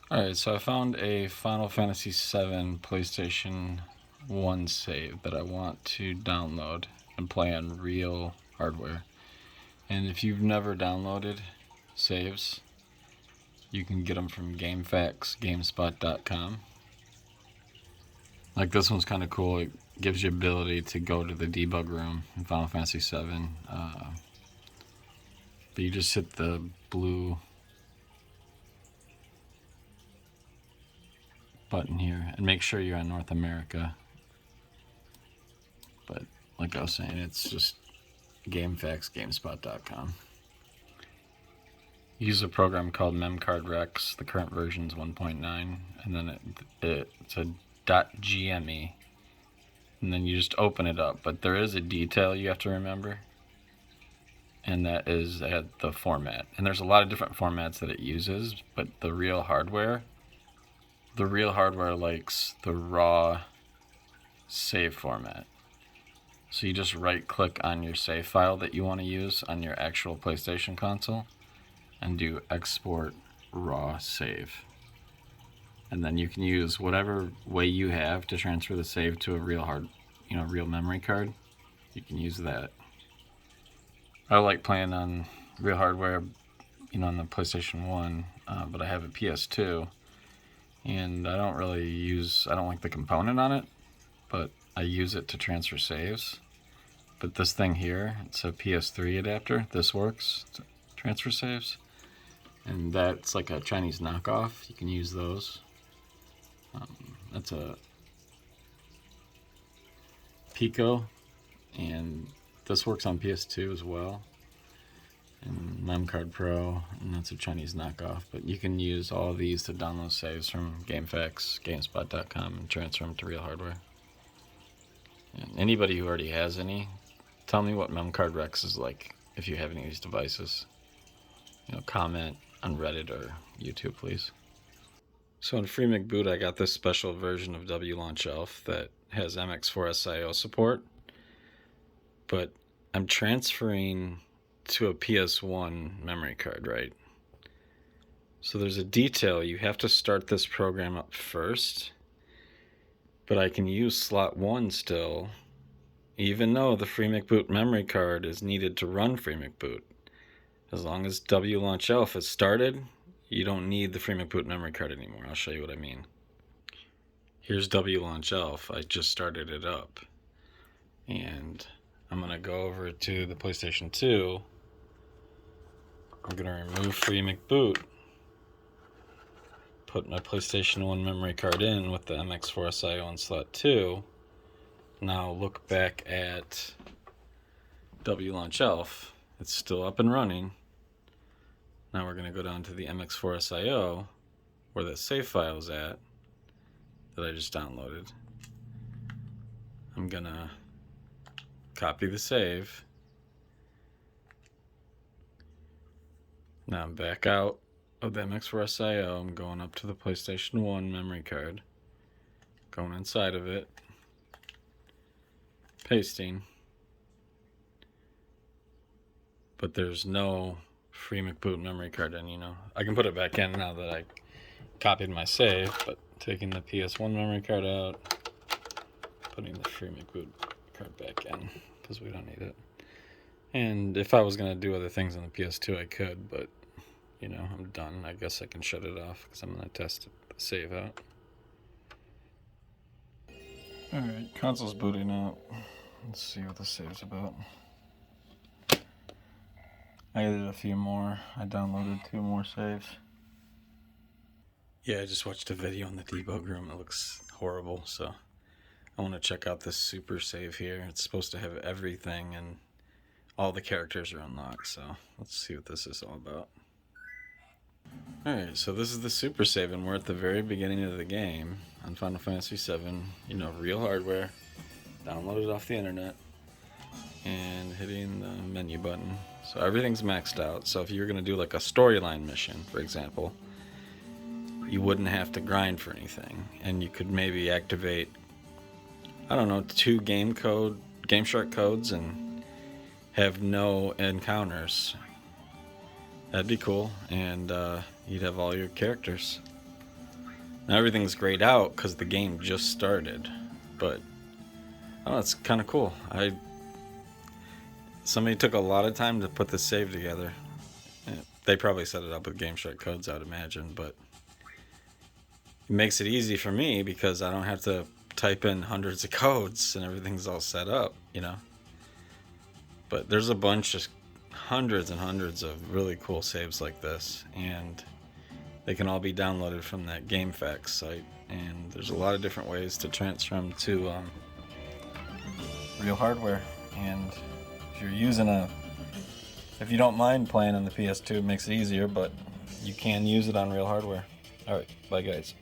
Alright, so I found a Final Fantasy VII PlayStation 1 save that I want to download and play on real hardware. And if you've never downloaded saves, you can get them from GameFAQs.gamespot.com. Like this one's kind of cool. It gives you ability to go to the debug room in Final Fantasy VII. But you just hit the blue button here and make sure you're on North America. But like I was saying, it's just GameFAQs.gamespot.com. Use a program called memcardrex. The current version is 1.9, and then it's a .gme, and then you just open it up. But there is a detail you have to remember, and that is the format. And there's a lot of different formats that it uses, but the real hardware likes the raw save format. So you just right click on your save file that you want to use on your actual PlayStation console and do export raw save. And then you can use whatever way you have to transfer the save to a real real memory card. You can use that. I like playing on real hardware, on the PlayStation 1, but I have a PS2, and I don't like the component on it, but I use it to transfer saves. But this thing here, it's a PS3 adapter. This works to transfer saves. And that's like a Chinese knockoff. You can use those. That's a Pico, and this works on PS2 as well. And Memcard Pro, and that's a Chinese knockoff. But you can use all of these to download saves from GameFAQs, GameSpot.com, and transfer them to real hardware. And anybody who already has any, tell me what memcardrex is like if you have any of these devices. Comment on Reddit or YouTube, please. So in FreeMCBoot, I got this special version of wlaunchELF that has mx4sio support, but I'm transferring to a PS1 memory card, right? So there's a detail. You have to start this program up first, but I can use slot 1 still, even though the FreeMCBoot memory card is needed to run FreeMCBoot. As long as wlaunchELF is started, you don't need the FreeMCBoot memory card anymore. I'll show you what I mean. Here's wlaunchELF. I just started it up. And I'm going to go over to the PlayStation 2. I'm going to remove FreeMCBoot. Put my PlayStation 1 memory card in with the mx4sio on slot 2. Now look back at wlaunchELF. It's still up and running. Now we're going to go down to the mx4sio where the save file is at that I just downloaded. I'm going to copy the save. Now I'm back out of the mx4sio. I'm going up to the PlayStation 1 memory card, going inside of it, pasting, but there's no FreeMCBoot memory card in. I can put it back in now that I copied my save, but taking the PS1 memory card out, putting the FreeMCBoot card back in because we don't need it. And if I was going to do other things on the PS2, I could, but I'm done. I guess I can shut it off because I'm going to test the save out. Alright, console's booting up. Let's see what the save's about. I added a few more. I downloaded 2 more saves. Yeah, I just watched a video in the debug room. It looks horrible, so I want to check out this super save here. It's supposed to have everything, and all the characters are unlocked, so let's see what this is all about. Alright, so this is the super save, and we're at the very beginning of the game on Final Fantasy VII. Real hardware. Downloaded off the internet. And hitting the menu button. So everything's maxed out. So if you were going to do like a storyline mission, for example, you wouldn't have to grind for anything. And you could maybe activate, 2 game shark codes and have no encounters. That'd be cool. And you'd have all your characters. Now everything's grayed out because the game just started, but oh, it's kind of cool. Somebody took a lot of time to put this save together. They probably set it up with Game Shark codes, I'd imagine, but it makes it easy for me because I don't have to type in hundreds of codes and everything's all set up, you know. But there's a bunch, just hundreds and hundreds of really cool saves like this, and they can all be downloaded from that GameFAQs site. And there's a lot of different ways to transfer them to real hardware. And if you're using if you don't mind playing on the PS2, it makes it easier, but you can use it on real hardware. Alright, bye guys.